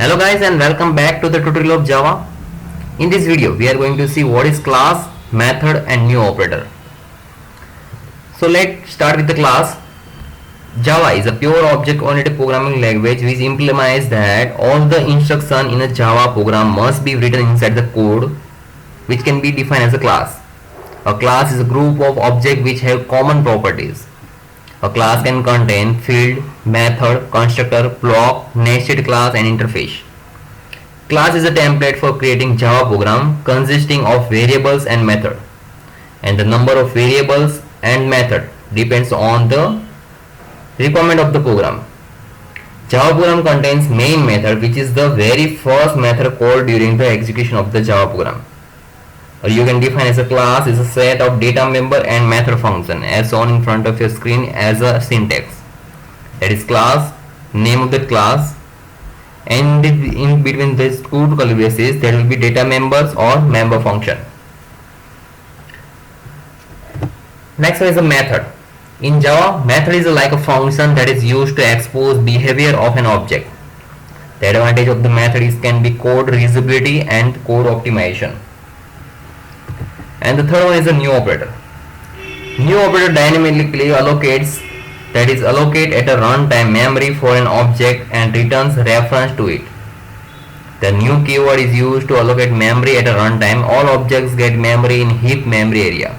Hello guys and welcome back to the tutorial of Java. In this video we are going to see what is class, method and new operator. So let's start with the class. Java is a pure object-oriented programming language which implies that all the instructions in a Java program must be written inside the code which can be defined as a class. A class is a group of objects which have common properties. A class can contain field, method, constructor, block, nested class and interface. Class is a template for creating Java program consisting of variables and method. And the number of variables and method depends on the requirement of the program. Java program contains main method which is the very first method called during the execution of the Java program. Or you can define as a class is a set of data member and method function as shown in front of your screen as a syntax. That is class, name of the class, and in between these two curly braces there will be data members or member function. Next one is a method. In Java, method is like a function that is used to expose behavior of an object. The advantage of the method is can be code reusability and code optimization. And the third one is a new operator. New operator dynamically allocates, that is allocate at a runtime memory for an object and returns reference to it. The new keyword is used to allocate memory at a runtime. All objects get memory in heap memory area.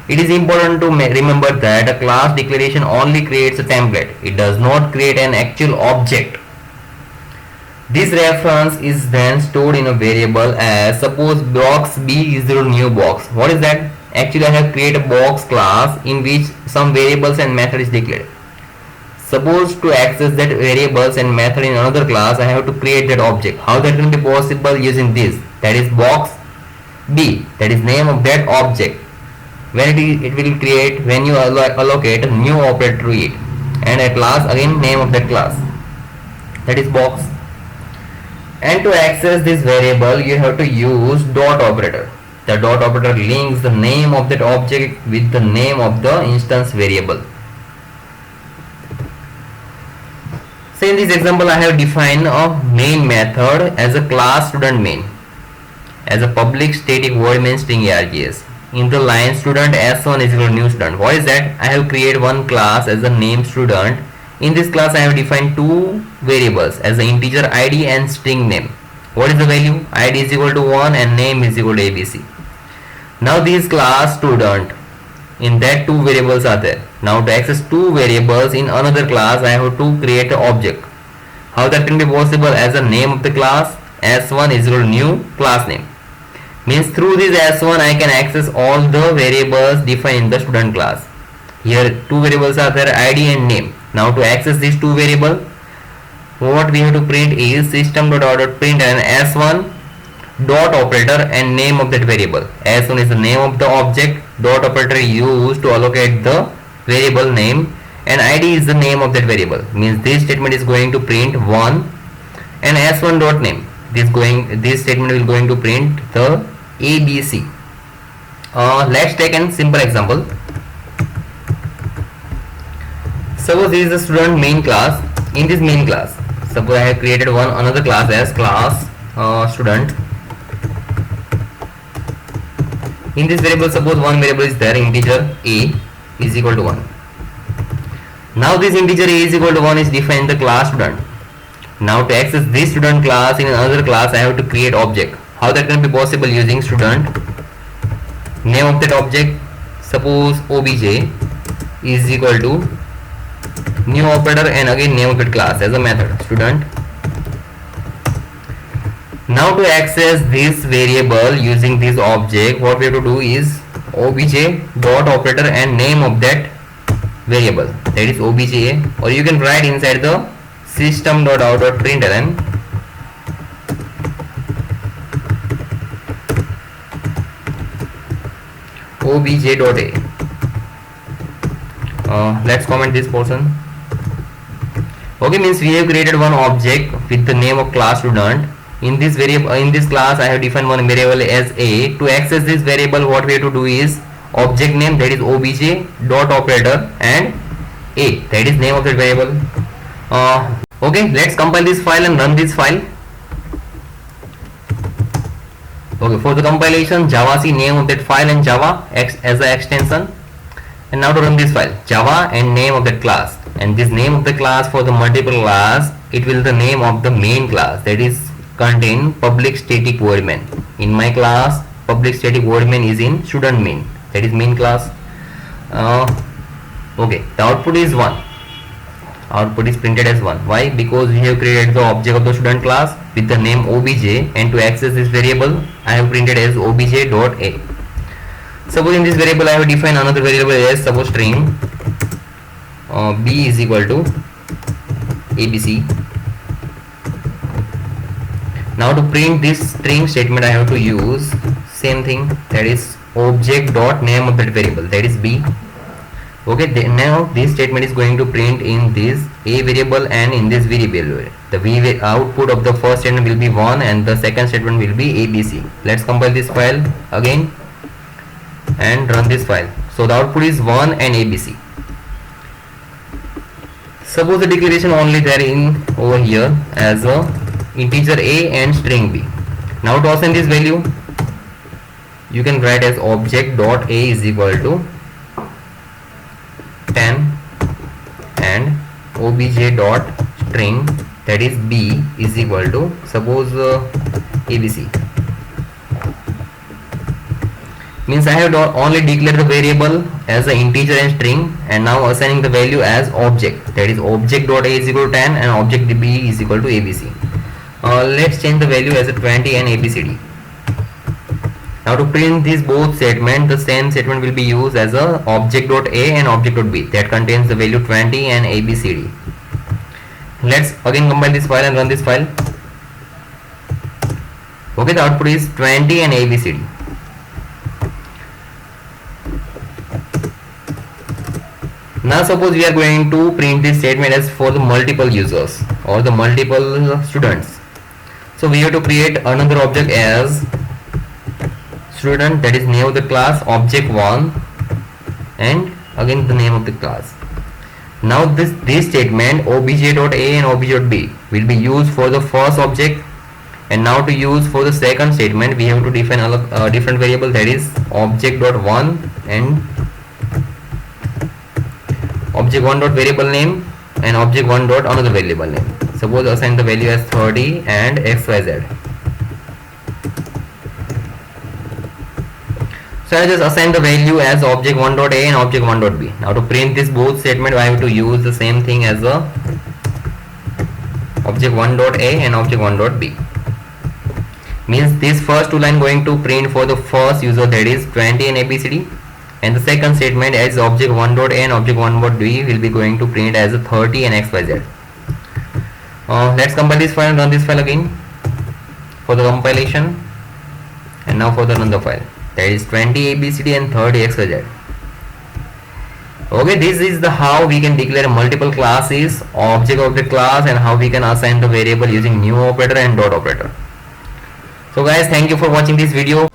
It is important to remember that a class declaration only creates a template. It does not create an actual object. This reference is then stored in a variable as suppose box B is the new box. What is that? Actually I have created a box class in which some variables and method is declared. Suppose to access that variables and method in another class I have to create that object. How that can be possible using this? That is box B, that is name of that object. When it will create when you allocate a new operator to it, and a class again name of that class, that is box. And to access this variable you have to use dot operator. The dot operator links the name of that object with the name of the instance variable. So in this example I have defined a main method as a class student main as a public static void main string args. In the line student s1 is equal to new student. What is that? I have created one class as a name student. In this class I have defined two variables as an integer id and string name. What is the value? Id is equal to 1 and name is equal to abc. Now this class student, in that two variables are there. Now to access two variables in another class I have to create an object. How that can be possible? As a name of the class s1 is equal to new class name. Means through this s1 I can access all the variables defined in the student class. Here two variables are there, id and name. Now to access these two variables, what we have to print is system.out.println s1 dot operator and name of that variable. S1 is the name of the object, dot operator used to allocate the variable name, and id is the name of that variable. Means this statement is going to print 1 and s1 dot name. This statement will going to print the abc. Let's take a simple example. Suppose this is the student main class. In this main class, suppose I have created another class as class student. In this variable, suppose one variable is there, integer a is equal to 1. Now this integer a is equal to 1 is defined in the class student. Now to access this student class in another class I have to create object. How that can be possible? Using student name of that object, suppose obj is equal to new operator and again name of that class as a method student. Now to access this variable using this object, what we have to do is obj dot operator and name of that variable, that is obja, or you can write inside the system.out.println obj.a. Let's comment this portion. Okay, means we have created one object with the name of class student. In this variable, in this class I have defined one variable as a. To access this variable what we have to do is object name, that is obj dot operator, and a, that is name of that variable. Okay, let's compile this file and run this file. Okay, for the compilation, javac name of that file and java as an extension. And now to run this file, java and name of that class, and this name of the class for the multiple class, it will the name of the main class, that is contain public static void main. In my class, public static void main is in student main, that is main class. Okay, the output is 1. Output is printed as 1. Why? Because we have created the object of the student class with the name obj, and to access this variable I have printed as obj.a. Suppose in this variable I have defined another variable as suppose string b is equal to abc. Now to print this string statement I have to use same thing, that is object dot name of that variable, that is b. Okay, now this statement is going to print in this a variable and in this variable. The output of the first statement will be 1 and the second statement will be abc. Let's compile this file again and run this file. So the output is 1 and abc. Suppose the declaration only there in over here as a integer a and string b. Now to assign this value, you can write as object dot a is equal to 10 and obj dot string, that is b, is equal to suppose abc. Means I have only declared the variable as an integer and string, and now assigning the value as object, that is object dot a is equal to 10 and object b is equal to abc. Let's change the value as a 20 and abcd. Now to print these both statements, the same statement will be used as a object dot a and object dot b that contains the value 20 and abcd. Let's again compile this file and run this file. Okay, the output is 20 and abcd. Now suppose we are going to print this statement as for the multiple users or the multiple students. So we have to create another object as student, that is name of the class object1 and again the name of the class. Now this statement obj.a and obj.b will be used for the first object, and now to use for the second statement we have to define a different variable, that is object.1 and object1 dot variable name and object1 dot another variable name. Suppose assign the value as 30 and xyz. So I just assign the value as object1.a and object1.b. Now to print this both statement I have to use the same thing as a object1.a and object1.b. Means this first two line going to print for the first user, that is 20 and abcd, and the second statement as object1.a and object1.b will be going to print as a 30 and xyz. Let's compile this file and run this file again for the compilation, and now for the run the file, that is 20 abcd and 30 xyz. Okay, this is the how we can declare multiple classes, object of the class, and how we can assign the variable using new operator and dot operator. So guys, thank you for watching this video.